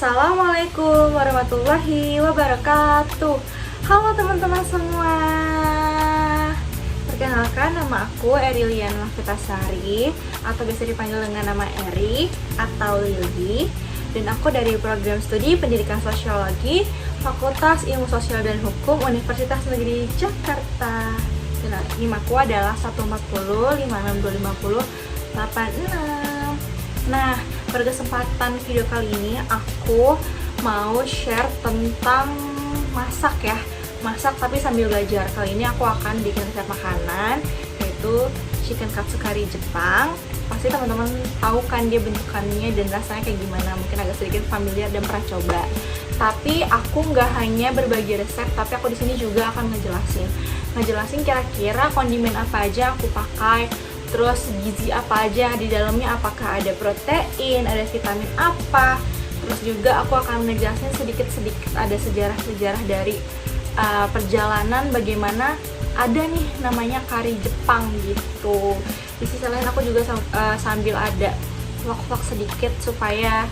Assalamualaikum warahmatullahi wabarakatuh. Halo teman-teman semua. Perkenalkan, nama aku Erilian Mafitasari atau biasa dipanggil dengan nama Eri atau Lili. Dan aku dari program studi Pendidikan Sosiologi Fakultas Ilmu Sosial dan Hukum Universitas Negeri Jakarta. Dan NIM aku adalah 140 56250 86. Nah, pada kesempatan video kali ini aku mau share tentang masak ya. Masak tapi sambil belajar. Kali ini aku akan bikin resep makanan, yaitu chicken katsukari Jepang. Pasti teman-teman tahu kan dia bentukannya dan rasanya kayak gimana. Mungkin agak sedikit familiar dan pernah coba. Tapi aku nggak hanya berbagi resep, tapi aku di sini juga akan ngejelasin kira-kira kondimen apa aja aku pakai, terus gizi apa aja di dalamnya, apakah ada protein, ada vitamin apa. Terus juga aku akan ngejelasin sedikit-sedikit ada sejarah-sejarah dari perjalanan bagaimana ada nih namanya kari Jepang gitu. Di sisi lain aku juga sambil ada vlog-vlog sedikit supaya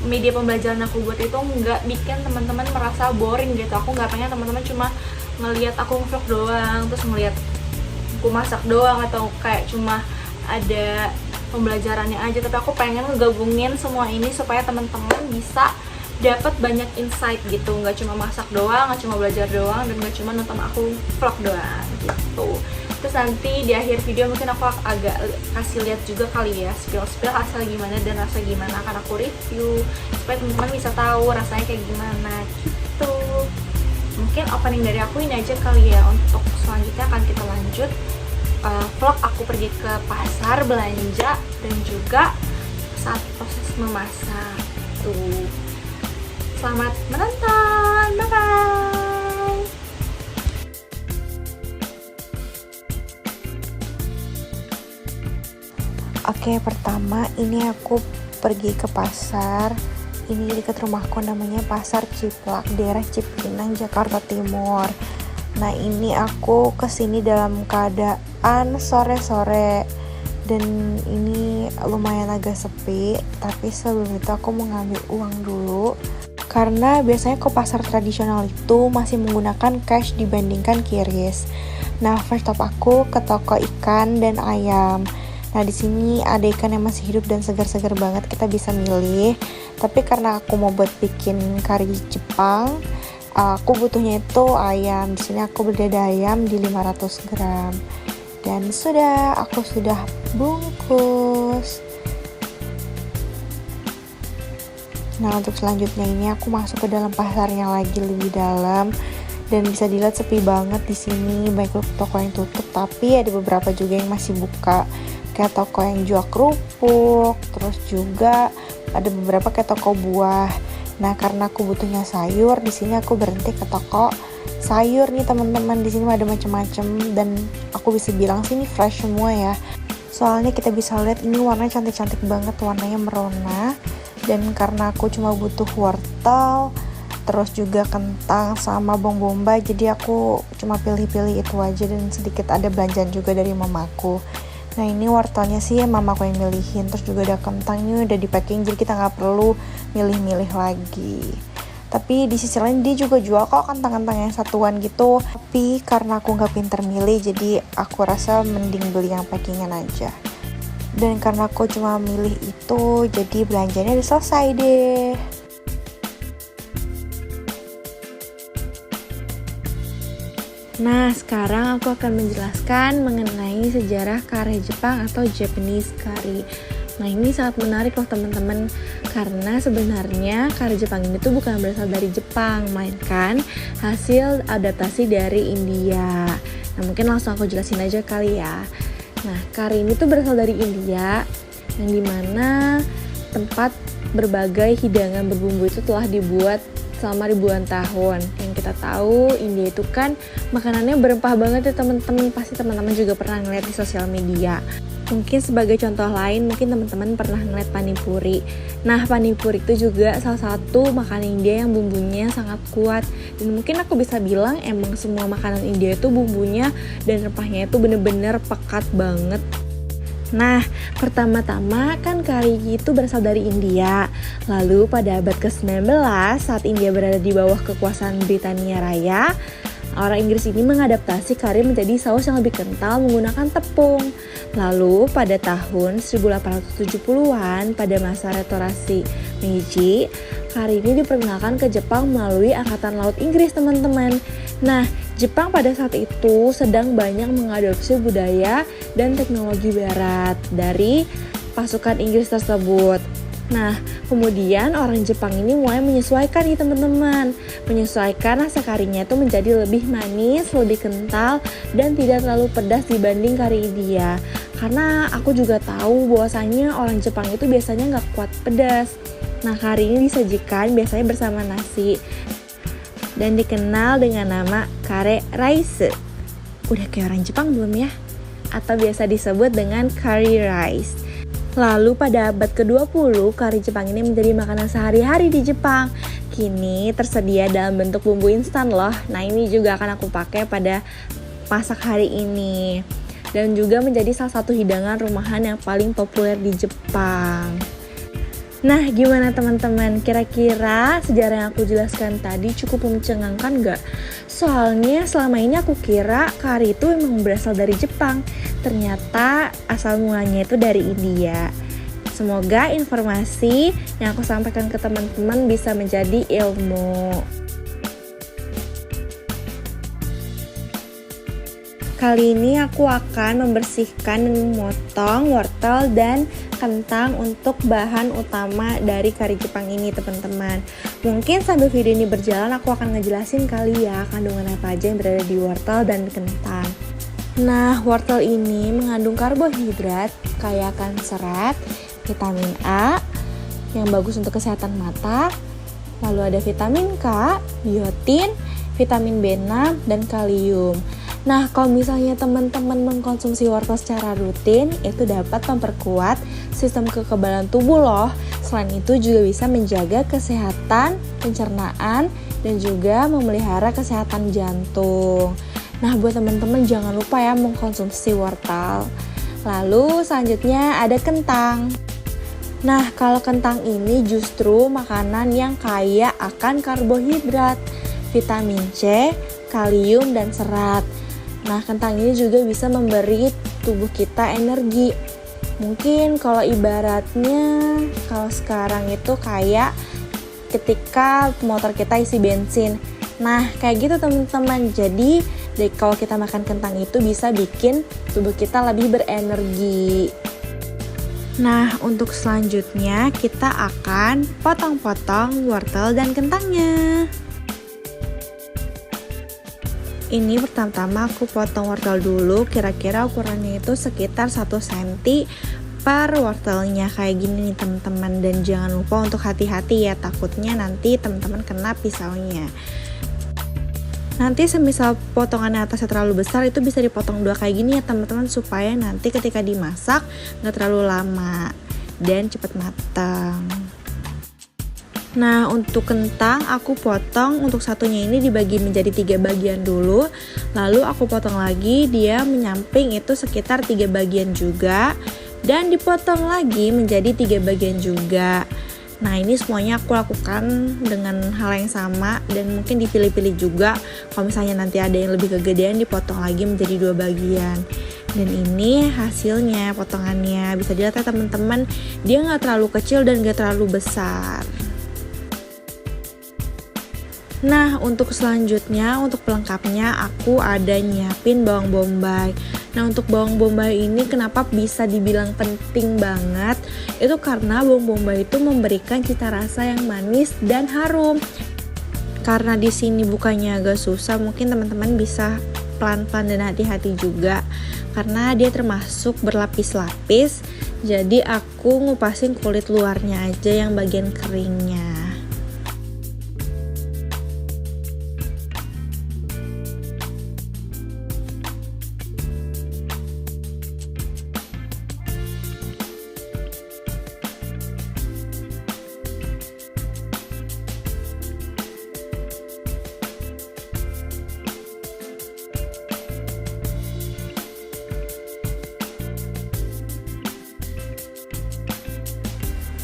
media pembelajaran aku buat itu nggak bikin teman-teman merasa boring gitu. Aku nggak pengen teman-teman cuma ngelihat aku vlog doang, terus ngelihat aku masak doang, atau kayak cuma ada pembelajarannya aja. Tapi aku pengen ngegabungin semua ini supaya teman-teman bisa dapat banyak insight gitu, nggak cuma masak doang, nggak cuma belajar doang, dan nggak cuma nonton aku vlog doang gitu. Terus nanti di akhir video mungkin aku agak kasih lihat juga kali ya spill asal gimana dan rasa gimana akan aku review, supaya teman-teman bisa tahu rasanya kayak gimana gitu. Mungkin opening dari aku ini aja kali ya. Untuk selanjutnya akan kita lanjut vlog aku pergi ke pasar belanja dan juga saat proses memasak tuh. Selamat menonton, bye bye. Oke, pertama ini aku pergi ke pasar. Ini dekat rumahku, namanya Pasar Ciplak, daerah Cipinang, Jakarta Timur. Nah, ini aku kesini dalam keadaan sore-sore dan ini lumayan agak sepi. Tapi sebelum itu aku mau ngambil uang dulu, karena biasanya ke pasar tradisional itu masih menggunakan cash dibandingkan QRIS. Nah, first stop aku ke toko ikan dan ayam. Nah, di sini ada ikan yang masih hidup dan segar-segar banget, kita bisa milih. Tapi karena aku mau buat bikin kari Jepang, aku butuhnya itu ayam. Di sini aku beli dada ayam di 500 gram. Dan aku sudah bungkus. Nah, untuk selanjutnya ini aku masuk ke dalam pasarnya lagi lebih dalam, dan bisa dilihat sepi banget di sini. Banyak toko yang tutup, tapi ada beberapa juga yang masih buka. Kayak toko yang jual kerupuk, terus juga ada beberapa kayak toko buah. Nah, karena aku butuhnya sayur, di sini aku berhenti ke toko sayur nih teman-teman. Di sini ada macam-macam dan aku bisa bilang sini fresh semua ya. Soalnya kita bisa lihat ini warnanya cantik-cantik banget, warnanya merona. Dan karena aku cuma butuh wortel, terus juga kentang sama bawang bombay, jadi aku cuma pilih-pilih itu aja, dan sedikit ada belanjaan juga dari mamaku. Nah, ini wortelnya sih mamaku yang milihin, terus juga ada kentangnya udah di packing, jadi kita nggak perlu milih-milih lagi. Tapi di sisi lain dia juga jual kok kentang-kentang yang satuan gitu. Tapi karena aku nggak pinter milih, jadi aku rasa mending beli yang packingan aja. Dan karena aku cuma milih itu, jadi belanjanya udah selesai deh. Nah, sekarang aku akan menjelaskan mengenai sejarah kari Jepang atau Japanese curry. Nah, ini sangat menarik loh teman-teman, karena sebenarnya kari Jepang ini tuh bukan berasal dari Jepang, melainkan hasil adaptasi dari India. Nah, mungkin langsung aku jelasin aja kali ya. Nah, kari ini tuh berasal dari India, yang dimana tempat berbagai hidangan berbumbu itu telah dibuat selama ribuan tahun. Yang kita tahu India itu kan makanannya berempah banget ya teman-teman. Pasti teman-teman juga pernah ngeliat di sosial media. Mungkin sebagai contoh lain, mungkin teman-teman pernah ngeliat panipuri. Nah, panipuri itu juga salah satu makanan India yang bumbunya sangat kuat. Dan mungkin aku bisa bilang emang semua makanan India itu bumbunya dan rempahnya itu bener-bener pekat banget. Nah, pertama-tama kan kari itu berasal dari India. Lalu pada abad ke-19 saat India berada di bawah kekuasaan Britania Raya, orang Inggris ini mengadaptasi kari menjadi saus yang lebih kental menggunakan tepung. Lalu pada tahun 1870-an pada masa restorasi Meiji, kari ini diperkenalkan ke Jepang melalui Angkatan Laut Inggris, teman-teman. Nah, Jepang pada saat itu sedang banyak mengadopsi budaya dan teknologi barat dari pasukan Inggris tersebut. Nah, kemudian orang Jepang ini mulai menyesuaikan nih teman-teman. Menyesuaikan rasa karinya itu menjadi lebih manis, lebih kental, dan tidak terlalu pedas dibanding kari India. Karena aku juga tahu bahwasanya orang Jepang itu biasanya nggak kuat pedas. Nah, kari ini disajikan biasanya bersama nasi dan dikenal dengan nama kare rice. Udah kayak orang Jepang belum ya? Atau biasa disebut dengan curry rice. Lalu pada abad ke-20, kari Jepang ini menjadi makanan sehari-hari di Jepang. Kini tersedia dalam bentuk bumbu instan loh. Nah, ini juga akan aku pakai pada masak hari ini. Dan juga menjadi salah satu hidangan rumahan yang paling populer di Jepang. Nah, gimana teman-teman? Kira-kira sejarah yang aku jelaskan tadi cukup mencengangkan gak? Soalnya selama ini aku kira kari itu memang berasal dari Jepang. Ternyata asal mulanya itu dari India. Semoga informasi yang aku sampaikan ke teman-teman bisa menjadi ilmu. Kali ini aku akan membersihkan dan memotong wortel dan kentang untuk bahan utama dari kari Jepang ini, teman-teman. Mungkin sambil video ini berjalan aku akan ngejelasin kali ya kandungan apa aja yang berada di wortel dan kentang. Nah, wortel ini mengandung karbohidrat, kaya akan serat, vitamin A yang bagus untuk kesehatan mata, lalu ada vitamin K, biotin, vitamin B6, dan kalium. Nah, kalau misalnya teman-teman mengkonsumsi wortel secara rutin, itu dapat memperkuat sistem kekebalan tubuh loh. Selain itu juga bisa menjaga kesehatan pencernaan dan juga memelihara kesehatan jantung. Nah, buat teman-teman jangan lupa ya mengkonsumsi wortel. Lalu selanjutnya ada kentang. Nah, kalau kentang ini justru makanan yang kaya akan karbohidrat, vitamin C, kalium, dan serat. Nah, kentang ini juga bisa memberi tubuh kita energi. Mungkin kalau ibaratnya, kalau sekarang itu kayak ketika motor kita isi bensin. Nah, kayak gitu teman-teman. Jadi, kalau kita makan kentang itu bisa bikin tubuh kita lebih berenergi. Nah, untuk selanjutnya kita akan potong-potong wortel dan kentangnya. Ini pertama-tama aku potong wortel dulu, kira-kira ukurannya itu sekitar 1 cm per wortelnya kayak gini nih teman-teman. Dan jangan lupa untuk hati-hati ya, takutnya nanti teman-teman kena pisaunya. Nanti semisal potongannya atasnya terlalu besar, itu bisa dipotong 2 kayak gini ya teman-teman, supaya nanti ketika dimasak gak terlalu lama dan cepat matang. Nah, untuk kentang aku potong untuk satunya ini dibagi menjadi 3 bagian dulu. Lalu aku potong lagi, dia menyamping itu sekitar 3 bagian juga. Dan dipotong lagi menjadi 3 bagian juga. Nah, ini semuanya aku lakukan dengan hal yang sama. Dan mungkin dipilih-pilih juga. Kalau misalnya nanti ada yang lebih kegedean, dipotong lagi menjadi 2 bagian. Dan ini hasilnya, potongannya. Bisa dilihat ya teman-teman, dia gak terlalu kecil dan gak terlalu besar. Nah, untuk selanjutnya, untuk pelengkapnya aku ada nyiapin bawang bombay. Nah, untuk bawang bombay ini kenapa bisa dibilang penting banget? Itu karena bawang bombay itu memberikan cita rasa yang manis dan harum. Karena di sini bukanya agak susah, mungkin teman-teman bisa pelan-pelan dan hati-hati juga. Karena dia termasuk berlapis-lapis, jadi aku ngupasin kulit luarnya aja yang bagian keringnya.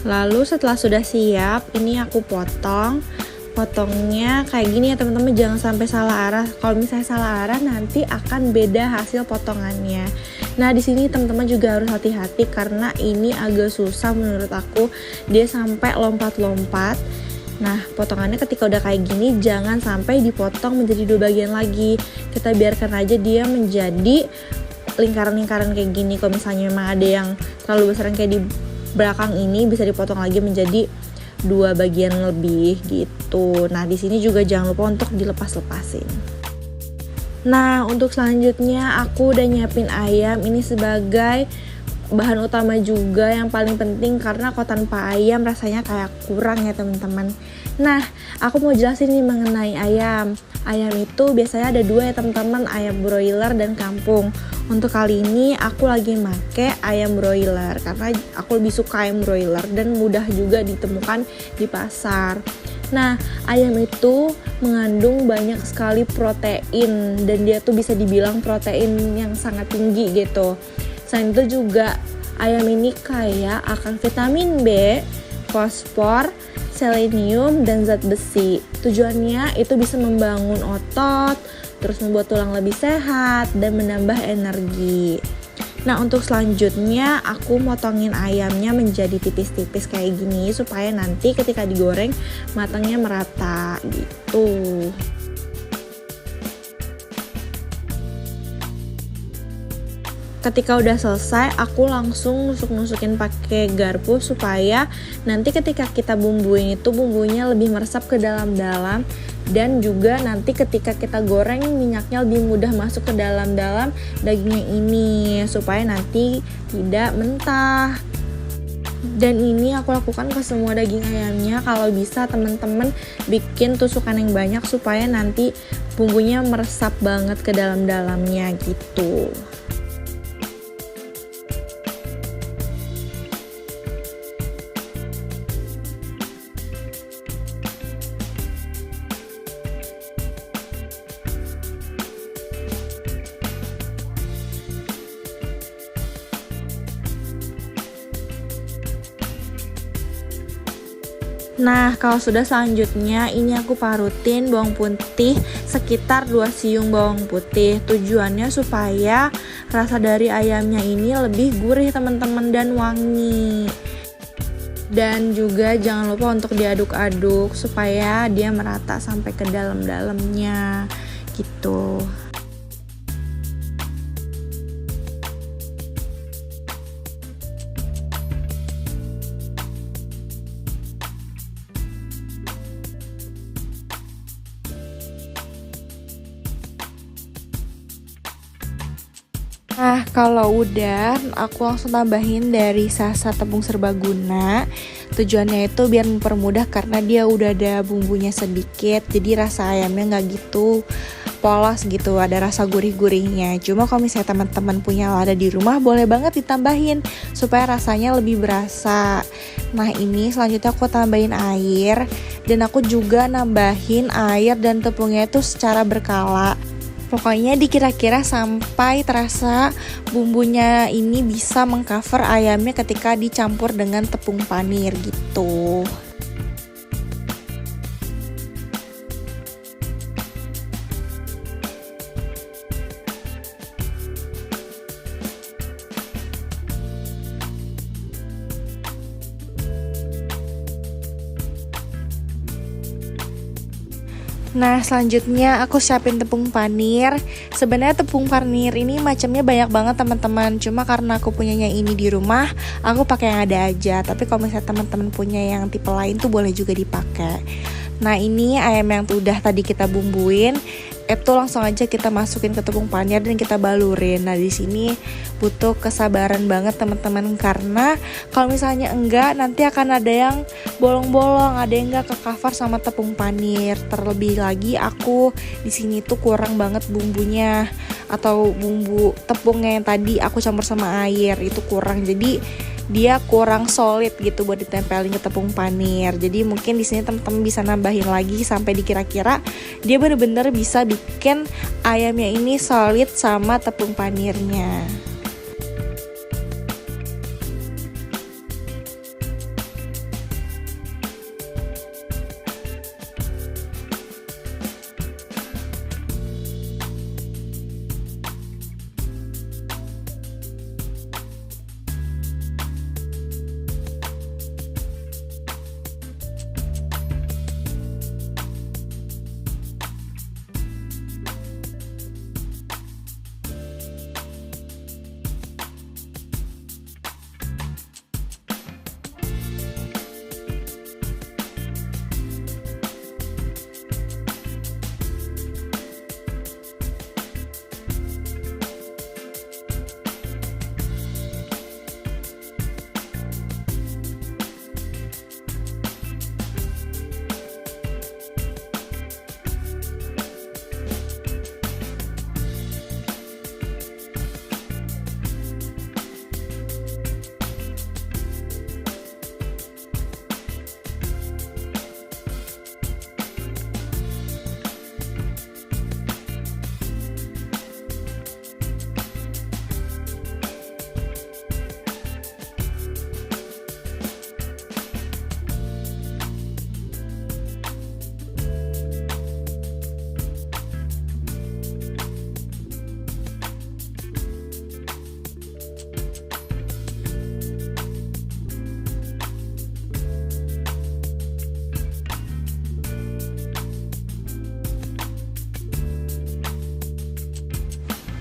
Lalu setelah sudah siap, ini aku potong. Potongnya kayak gini ya teman-teman, jangan sampai salah arah. Kalau misalnya salah arah nanti akan beda hasil potongannya. Nah di sini teman-teman juga harus hati-hati karena ini agak susah menurut aku, dia sampai lompat-lompat. Nah potongannya ketika udah kayak gini jangan sampai dipotong menjadi 2 bagian lagi. Kita biarkan aja dia menjadi lingkaran-lingkaran kayak gini. Kalau misalnya memang ada yang terlalu besar kayak di belakang ini, bisa dipotong lagi menjadi 2 bagian lebih gitu. Nah di sini juga jangan lupa untuk dilepas-lepasin. Nah untuk selanjutnya aku udah nyiapin ayam. Ini sebagai bahan utama juga yang paling penting, karena kalau tanpa ayam rasanya kayak kurang ya teman-teman. Nah aku mau jelasin nih mengenai ayam. Ayam itu biasanya ada 2 ya teman-teman, ayam broiler dan kampung. Untuk kali ini aku lagi make ayam broiler karena aku lebih suka ayam broiler dan mudah juga ditemukan di pasar. Nah ayam itu mengandung banyak sekali protein dan dia tuh bisa dibilang protein yang sangat tinggi gitu. Selain itu juga ayam ini kaya akan vitamin B, fosfor, selenium, dan zat besi. Tujuannya itu bisa membangun otot, terus membuat tulang lebih sehat, dan menambah energi. Nah untuk selanjutnya aku motongin ayamnya menjadi tipis-tipis kayak gini supaya nanti ketika digoreng matangnya merata gitu. Ketika udah selesai, aku langsung nusuk-nusukin pakai garpu supaya nanti ketika kita bumbuin itu bumbunya lebih meresap ke dalam-dalam, dan juga nanti ketika kita goreng minyaknya lebih mudah masuk ke dalam-dalam dagingnya ini supaya nanti tidak mentah. Dan ini aku lakukan ke semua daging ayamnya. Kalau bisa teman-teman bikin tusukan yang banyak supaya nanti bumbunya meresap banget ke dalam-dalamnya gitu. Nah kalau sudah selanjutnya ini aku parutin bawang putih sekitar 2 siung bawang putih. Tujuannya supaya rasa dari ayamnya ini lebih gurih teman-teman dan wangi. Dan juga jangan lupa untuk diaduk-aduk supaya dia merata sampai ke dalam-dalamnya gitu. Nah kalau udah aku langsung tambahin dari Sasa tepung serbaguna. Tujuannya itu biar mempermudah karena dia udah ada bumbunya sedikit, jadi rasa ayamnya gak gitu polos gitu, ada rasa gurih-gurihnya. Cuma kalau misalnya teman-teman punya lada di rumah boleh banget ditambahin supaya rasanya lebih berasa. Nah ini selanjutnya aku tambahin air, dan aku juga nambahin air dan tepungnya itu secara berkala. Pokoknya dikira-kira sampai terasa bumbunya ini bisa mengcover ayamnya ketika dicampur dengan tepung panir gitu. Nah selanjutnya aku siapin tepung panir. Sebenarnya tepung panir ini macamnya banyak banget teman-teman. Cuma karena aku punyanya ini di rumah, aku pakai yang ada aja. Tapi kalau misalnya teman-teman punya yang tipe lain tuh boleh juga dipakai. Nah ini ayam yang udah tadi kita bumbuin, itu langsung aja kita masukin ke tepung panir dan kita balurin. Nah di sini butuh kesabaran banget teman-teman, karena kalau misalnya enggak nanti akan ada yang bolong-bolong, ada yang enggak ke cover sama tepung panir. Terlebih lagi aku di sini tuh kurang banget bumbunya, atau bumbu tepungnya yang tadi aku campur sama air itu kurang, jadi dia kurang solid gitu buat ditempelin ke tepung panir. Jadi mungkin di sini teman-teman bisa nambahin lagi sampai dikira-kira dia bener-bener bisa bikin ayamnya ini solid sama tepung panirnya.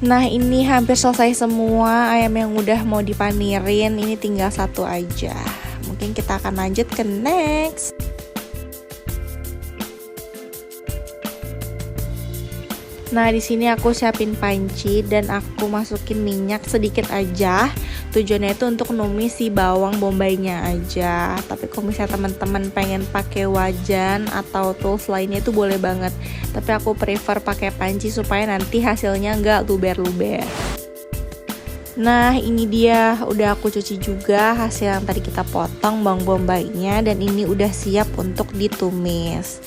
Nah ini hampir selesai semua ayam yang udah mau dipanirin, ini tinggal satu aja. Mungkin kita akan lanjut ke next. Nah, di sini aku siapin panci dan aku masukin minyak sedikit aja. Tujuannya itu untuk numis si bawang bombaynya aja. Tapi kalau misalnya teman-teman pengen pakai wajan atau tools lainnya itu boleh banget. Tapi aku prefer pakai panci supaya nanti hasilnya nggak luber-luber. Nah, ini dia udah aku cuci juga hasil yang tadi kita potong bawang bombaynya, dan ini udah siap untuk ditumis.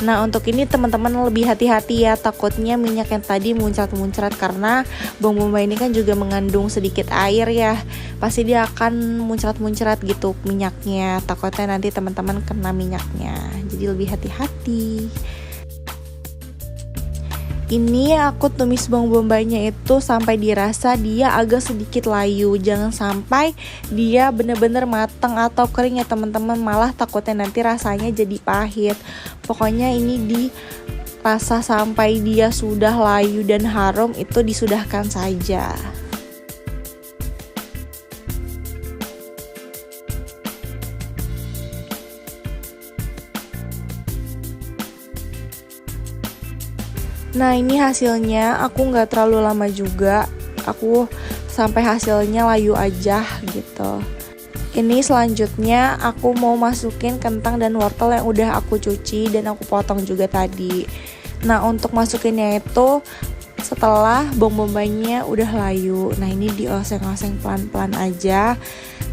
Nah, untuk ini teman-teman lebih hati-hati ya, takutnya minyak yang tadi muncrat-muncrat karena bawang bombay ini kan juga mengandung sedikit air ya. Pasti dia akan muncrat-muncrat gitu minyaknya. Takutnya nanti teman-teman kena minyaknya. Jadi lebih hati-hati. Ini aku tumis bawang bombaynya itu sampai dirasa dia agak sedikit layu. Jangan sampai dia bener-bener mateng atau kering ya teman-teman. Malah takutnya nanti rasanya jadi pahit. Pokoknya ini dirasa sampai dia sudah layu dan harum itu disudahkan saja. Nah ini hasilnya, aku nggak terlalu lama juga, aku sampai hasilnya layu aja gitu. Ini selanjutnya aku mau masukin kentang dan wortel yang udah aku cuci dan aku potong juga tadi. Nah untuk masukinnya itu setelah bawang bombaynya udah layu. Nah ini dioseng-oseng pelan-pelan aja,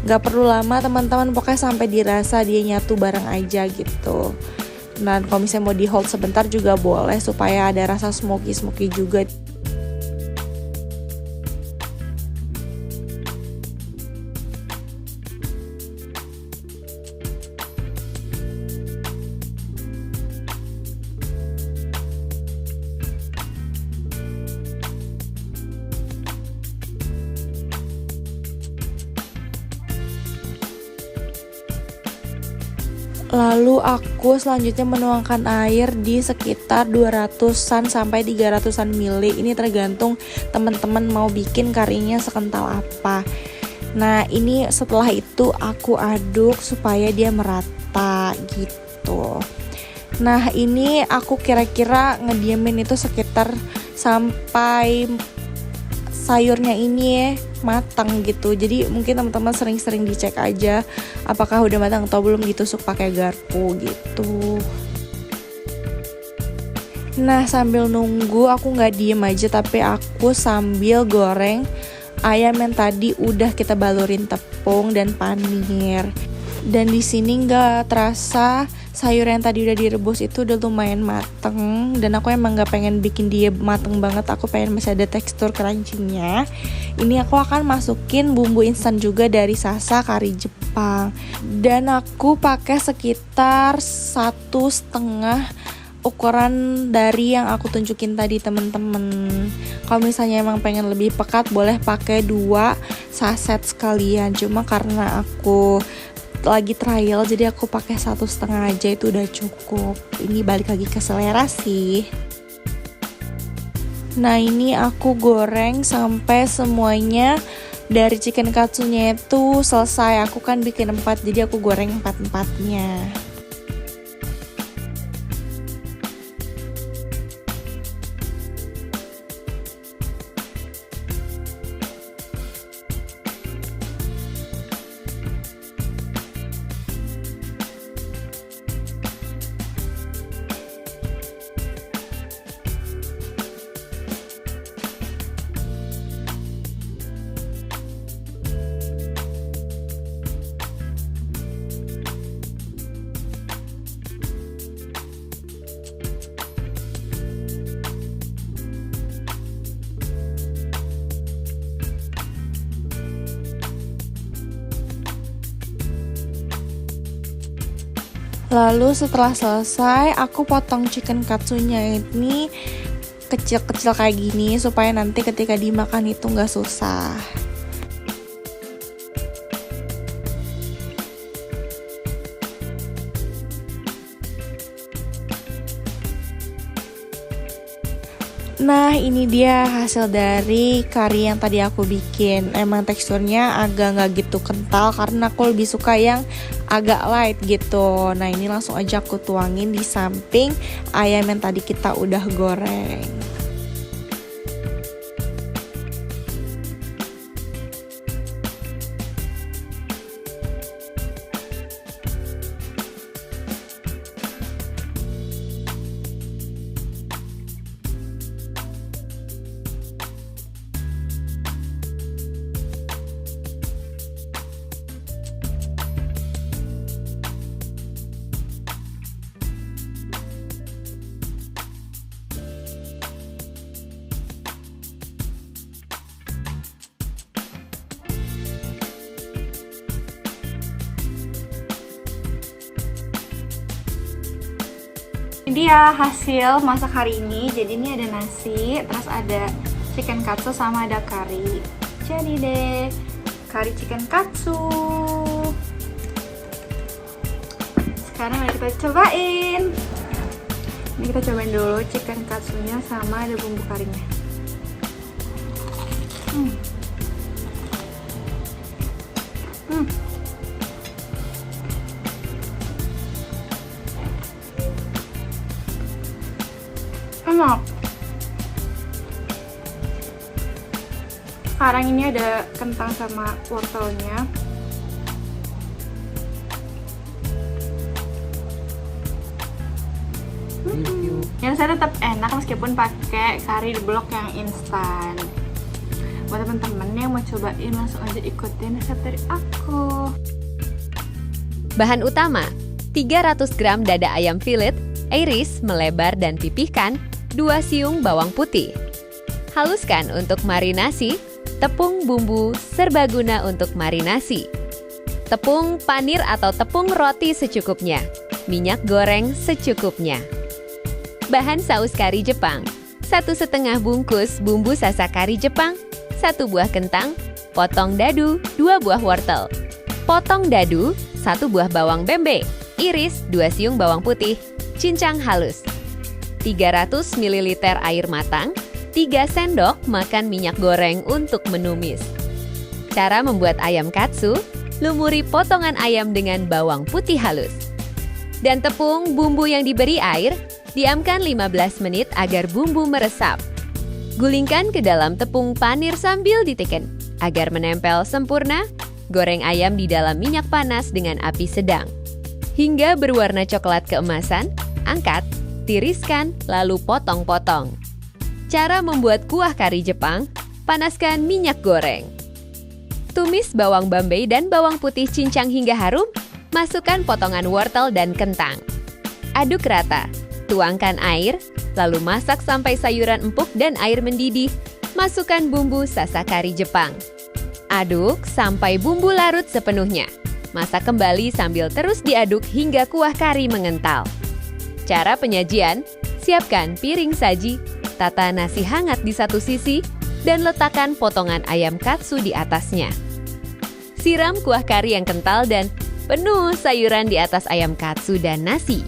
nggak perlu lama teman-teman, pokoknya sampai dirasa dia nyatu bareng aja gitu. Dan kalau misalnya mau di hold sebentar juga boleh supaya ada rasa smoky juga. Lalu aku selanjutnya menuangkan air di sekitar 200-an sampai 300-an mili. Ini tergantung teman-teman mau bikin karinya sekental apa. Nah ini setelah itu aku aduk supaya dia merata gitu. Nah ini aku kira-kira ngediamin itu sekitar sampai sayurnya ini ya matang gitu. Jadi mungkin teman-teman sering-sering dicek aja apakah udah matang atau belum, ditusuk pakai garpu gitu. Nah sambil nunggu aku nggak diem aja, tapi aku sambil goreng ayam yang tadi udah kita balurin tepung dan panir. Dan di sini nggak terasa sayur yang tadi udah direbus itu udah lumayan mateng, dan aku emang nggak pengen bikin dia mateng banget, aku pengen masih ada tekstur crunchy-nya. Ini aku akan masukin bumbu instan juga dari Sasa Kari Jepang, dan aku pakai sekitar 1,5 ukuran dari yang aku tunjukin tadi temen-temen. Kalau misalnya emang pengen lebih pekat boleh pakai 2 saset sekalian, cuma karena aku lagi trial jadi aku pakai 1,5 aja, itu udah cukup. Ini balik lagi ke selera sih. Nah ini aku goreng sampai semuanya dari chicken katsunya itu selesai. Aku kan bikin 4, jadi aku goreng 4-4-nya. Lalu setelah selesai aku potong chicken katsunya ini kecil-kecil kayak gini supaya nanti ketika dimakan itu nggak susah. Nah, ini dia hasil dari kari yang tadi aku bikin. Emang teksturnya agak nggak gitu kental karena aku lebih suka yang agak light gitu. Nah, ini langsung aja aku tuangin di samping ayam yang tadi kita udah goreng. Ini dia hasil masak hari ini. Jadi ini ada nasi, terus ada chicken katsu sama ada kari. Jadi deh, kari chicken katsu. Sekarang mari kita cobain. Ini kita cobain dulu chicken katsunya sama ada bumbu karinya. Enak. Sekarang ini ada kentang sama wortelnya. Yang saya tetap enak meskipun pakai kari blok yang instan. Buat teman-teman yang mau cobain langsung aja ikutin resep dari aku. Bahan utama: 300 gram dada ayam fillet, iris, melebar dan pipihkan, 2 siung bawang putih. Haluskan untuk marinasi, tepung bumbu serbaguna untuk marinasi. Tepung panir atau tepung roti secukupnya. Minyak goreng secukupnya. Bahan saus kari Jepang: 1,5 bungkus bumbu sasa kari Jepang, 1 buah kentang, potong dadu, 2 buah wortel. Potong dadu, 1 buah bawang bembe, iris, 2 siung bawang putih, cincang halus. 300 ml air matang, 3 sendok makan minyak goreng untuk menumis. Cara membuat ayam katsu: lumuri potongan ayam dengan bawang putih halus. Dan tepung bumbu yang diberi air, diamkan 15 menit agar bumbu meresap. Gulingkan ke dalam tepung panir sambil ditekan. Agar menempel sempurna, goreng ayam di dalam minyak panas dengan api sedang. Hingga berwarna coklat keemasan, angkat, tiriskan, lalu potong-potong. Cara membuat kuah kari Jepang: panaskan minyak goreng. Tumis bawang bombay dan bawang putih cincang hingga harum, masukkan potongan wortel dan kentang. Aduk rata, tuangkan air, lalu masak sampai sayuran empuk dan air mendidih. Masukkan bumbu sasa kari Jepang. Aduk sampai bumbu larut sepenuhnya. Masak kembali sambil terus diaduk hingga kuah kari mengental. Cara penyajian: siapkan piring saji, tata nasi hangat di satu sisi, dan letakkan potongan ayam katsu di atasnya. Siram kuah kari yang kental dan penuh sayuran di atas ayam katsu dan nasi.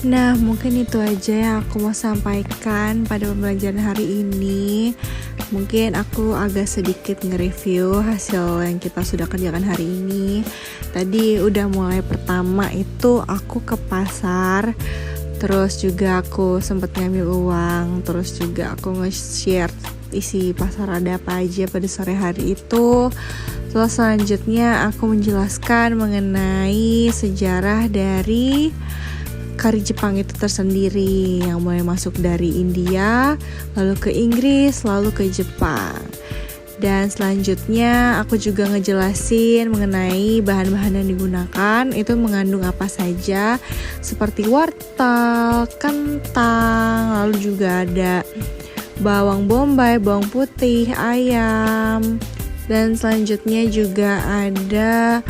Nah, mungkin itu aja yang aku mau sampaikan pada pembelajaran hari ini. Mungkin aku agak sedikit nge-review hasil yang kita sudah kerjakan hari ini. Tadi udah mulai pertama itu aku ke pasar, terus juga aku sempat ngambil uang, terus juga aku nge-share isi pasar ada apa aja pada sore hari itu. Terus selanjutnya aku menjelaskan mengenai sejarah dari kari Jepang itu tersendiri yang mulai masuk dari India, lalu ke Inggris, lalu ke Jepang. Dan selanjutnya aku juga ngejelasin mengenai bahan-bahan yang digunakan itu mengandung apa saja, seperti wortel, kentang, lalu juga ada bawang bombay, bawang putih, ayam. Dan selanjutnya juga ada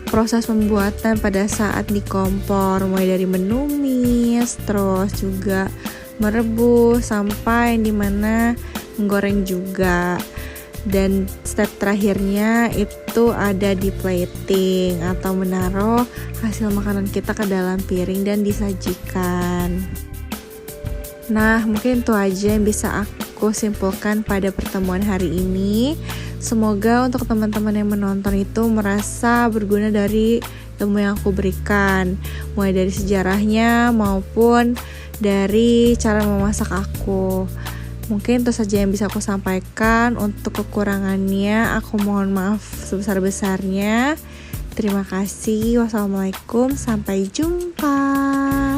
proses pembuatan pada saat di kompor, mulai dari menumis, terus juga merebus sampai dimana menggoreng juga. Dan step terakhirnya itu ada di plating atau menaruh hasil makanan kita ke dalam piring dan disajikan. Nah, mungkin itu aja yang bisa aku simpulkan pada pertemuan hari ini. Semoga untuk teman-teman yang menonton itu merasa berguna dari ilmu yang aku berikan, mulai dari sejarahnya maupun dari cara memasak aku. Mungkin itu saja yang bisa aku sampaikan. Untuk kekurangannya aku mohon maaf sebesar-besarnya. Terima kasih. Wassalamualaikum, sampai jumpa.